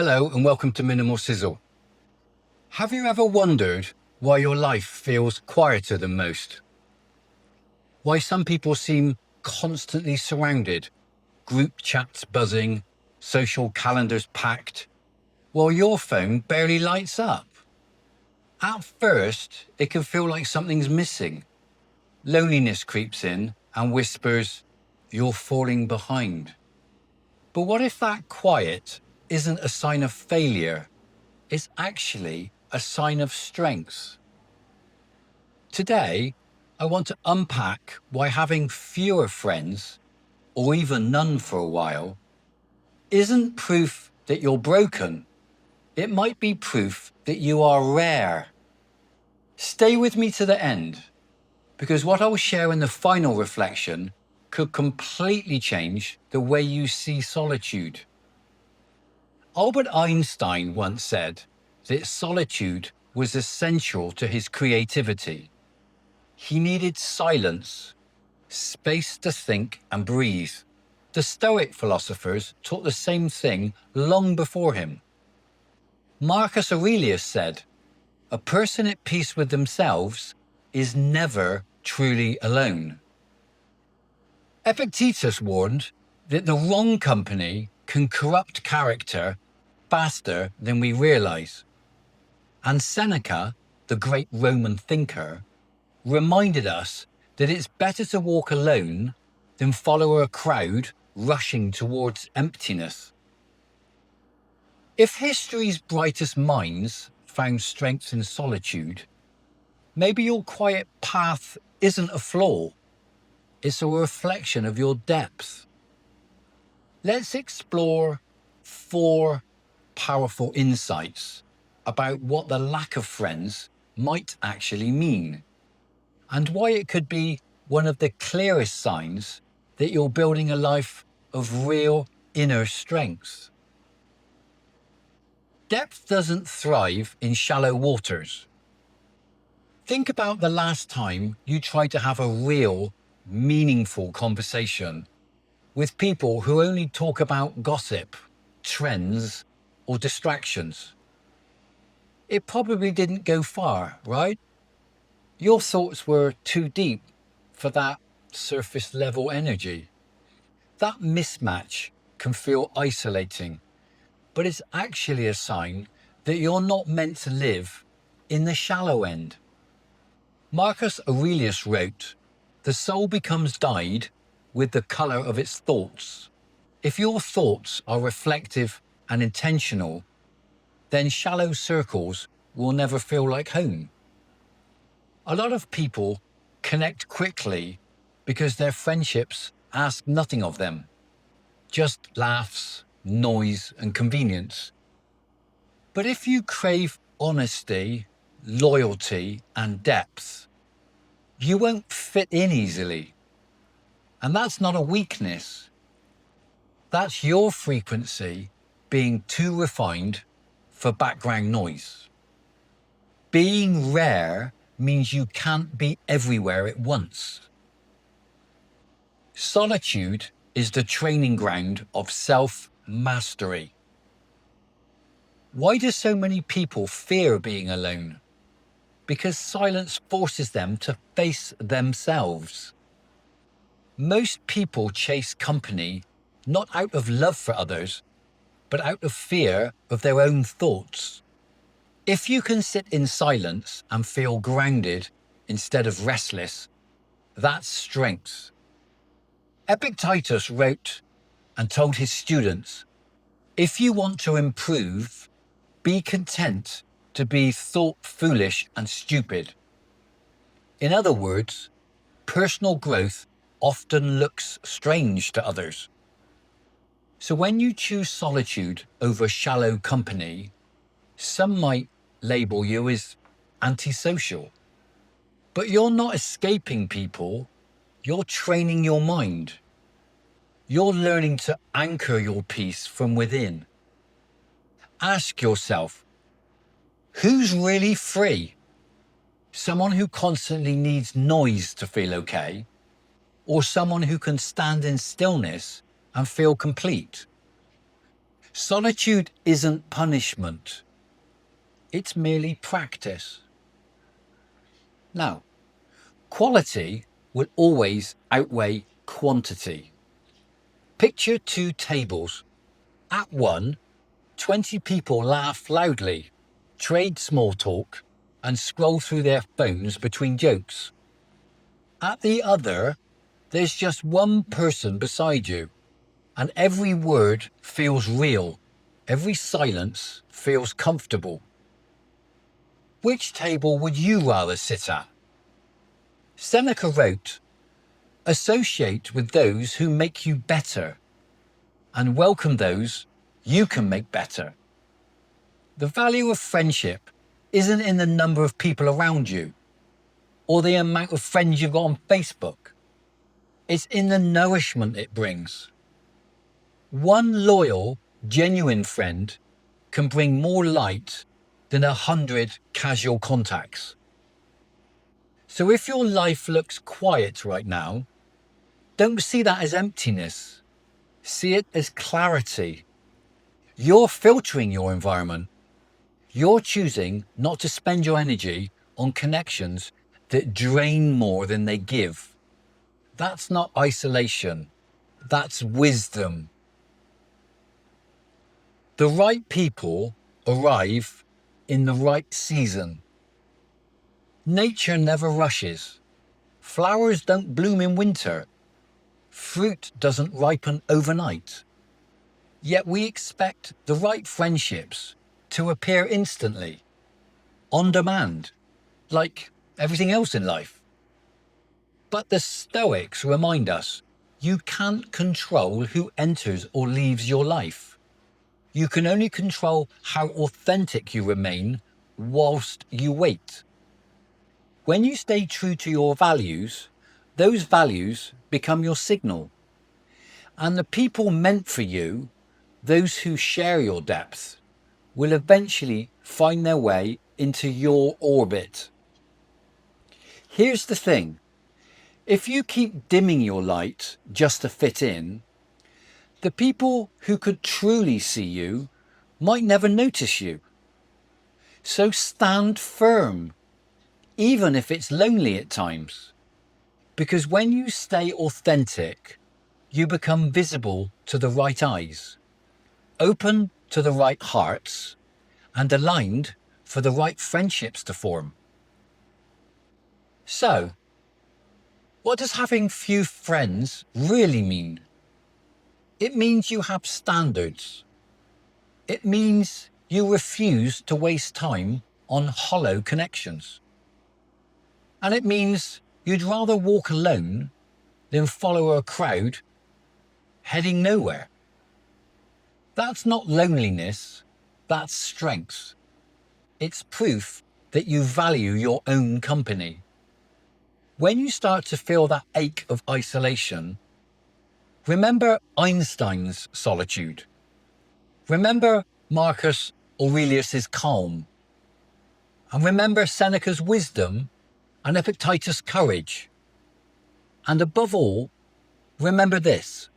Hello and welcome to Minimal Sizzle. Have you ever wondered why your life feels quieter than most? Why some people seem constantly surrounded, group chats buzzing, social calendars packed, while your phone barely lights up? At first, it can feel like something's missing. Loneliness creeps in and whispers, "You're falling behind." But what if that quiet isn't a sign of failure? It's actually a sign of strength. Today, I want to unpack why having fewer friends, or even none for a while, isn't proof that you're broken. It might be proof that you are rare. Stay with me to the end, because what I'll share in the final reflection could completely change the way you see solitude. Albert Einstein once said that solitude was essential to his creativity. He needed silence, space to think and breathe. The Stoic philosophers taught the same thing long before him. Marcus Aurelius said, "A person at peace with themselves is never truly alone." Epictetus warned that the wrong company can corrupt character faster than we realize. And Seneca, the great Roman thinker, reminded us that it's better to walk alone than follow a crowd rushing towards emptiness. If history's brightest minds found strength in solitude, maybe your quiet path isn't a flaw, it's a reflection of your depth. Let's explore 4 powerful insights about what the lack of friends might actually mean, and why it could be one of the clearest signs that you're building a life of real inner strength. Depth doesn't thrive in shallow waters. Think about the last time you tried to have a real, meaningful conversation with people who only talk about gossip, trends, or distractions. It probably didn't go far, right? Your thoughts were too deep for that surface level energy. That mismatch can feel isolating, but it's actually a sign that you're not meant to live in the shallow end. Marcus Aurelius wrote, "The soul becomes dyed with the color of its thoughts." If your thoughts are reflective and intentional, then shallow circles will never feel like home. A lot of people connect quickly because their friendships ask nothing of them, just laughs, noise, and convenience. But if you crave honesty, loyalty, and depth, you won't fit in easily. And that's not a weakness. That's your frequency being too refined for background noise. Being rare means you can't be everywhere at once. Solitude is the training ground of self-mastery. Why do so many people fear being alone? Because silence forces them to face themselves. Most people chase company not out of love for others, but out of fear of their own thoughts. If you can sit in silence and feel grounded instead of restless, that's strength. Epictetus wrote and told his students, "If you want to improve, be content to be thought foolish and stupid." In other words, personal growth often looks strange to others. So when you choose solitude over shallow company, some might label you as antisocial. But you're not escaping people, you're training your mind. You're learning to anchor your peace from within. Ask yourself, who's really free? Someone who constantly needs noise to feel okay, or someone who can stand in stillness and feel complete? Solitude isn't punishment. It's merely practice. Now, quality will always outweigh quantity. Picture two tables. At one, 20 people laugh loudly, trade small talk, and scroll through their phones between jokes. At the other, there's just one person beside you, and every word feels real. Every silence feels comfortable. Which table would you rather sit at? Seneca wrote, "Associate with those who make you better, and welcome those you can make better." The value of friendship isn't in the number of people around you or the amount of friends you've got on Facebook. It's in the nourishment it brings. One loyal, genuine friend can bring more light than 100 casual contacts. So if your life looks quiet right now, don't see that as emptiness. See it as clarity. You're filtering your environment. You're choosing not to spend your energy on connections that drain more than they give. That's not isolation. That's wisdom. The right people arrive in the right season. Nature never rushes. Flowers don't bloom in winter. Fruit doesn't ripen overnight. Yet we expect the right friendships to appear instantly, on demand, like everything else in life. But the Stoics remind us you can't control who enters or leaves your life. You can only control how authentic you remain whilst you wait. When you stay true to your values, those values become your signal. And the people meant for you, those who share your depth, will eventually find their way into your orbit. Here's the thing. If you keep dimming your light just to fit in, the people who could truly see you might never notice you. So stand firm, even if it's lonely at times. Because when you stay authentic, you become visible to the right eyes, open to the right hearts, and aligned for the right friendships to form. So, what does having few friends really mean? It means you have standards. It means you refuse to waste time on hollow connections. And it means you'd rather walk alone than follow a crowd heading nowhere. That's not loneliness, that's strength. It's proof that you value your own company. When you start to feel that ache of isolation, remember Einstein's solitude. Remember Marcus Aurelius's calm. And remember Seneca's wisdom and Epictetus' courage. And above all, remember this.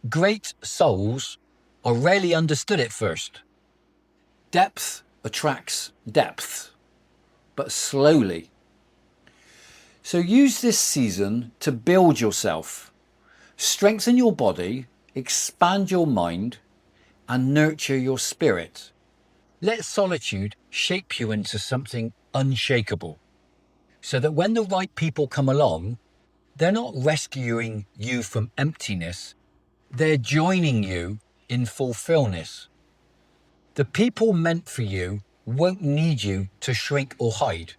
Great souls are rarely understood at first. Depth attracts depth, but slowly. So use this season to build yourself, strengthen your body, expand your mind, and nurture your spirit. Let solitude shape you into something unshakable, so that when the right people come along, they're not rescuing you from emptiness, they're joining you in fulfillment. The people meant for you won't need you to shrink or hide.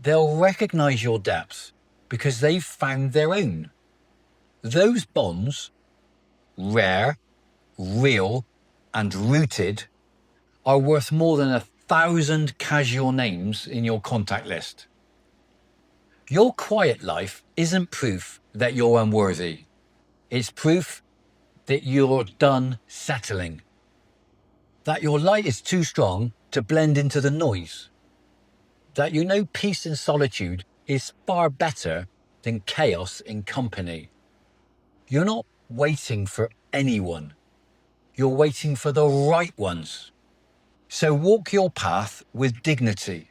They'll recognize your depth because they've found their own. Those bonds, rare, real, and rooted, are worth more than 1,000 casual names in your contact list. Your quiet life isn't proof that you're unworthy. It's proof that you're done settling. That your light is too strong to blend into the noise. That you know peace in solitude is far better than chaos in company. You're not waiting for anyone. You're waiting for the right ones. So walk your path with dignity.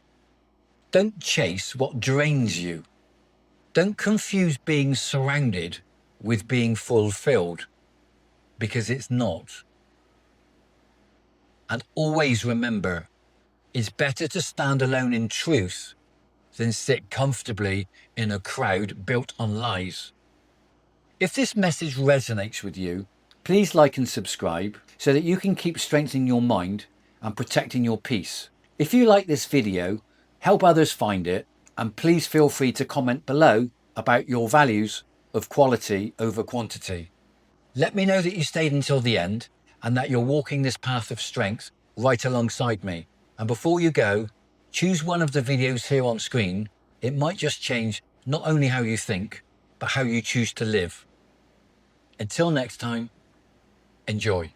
Don't chase what drains you. Don't confuse being surrounded with being fulfilled, because it's not. And always remember, it's better to stand alone in truth than sit comfortably in a crowd built on lies. If this message resonates with you, please like and subscribe so that you can keep strengthening your mind and protecting your peace. If you like this video, help others find it, and please feel free to comment below about your values of quality over quantity. Let me know that you stayed until the end and that you're walking this path of strength right alongside me. And before you go, choose one of the videos here on screen. It might just change not only how you think, but how you choose to live. Until next time, enjoy.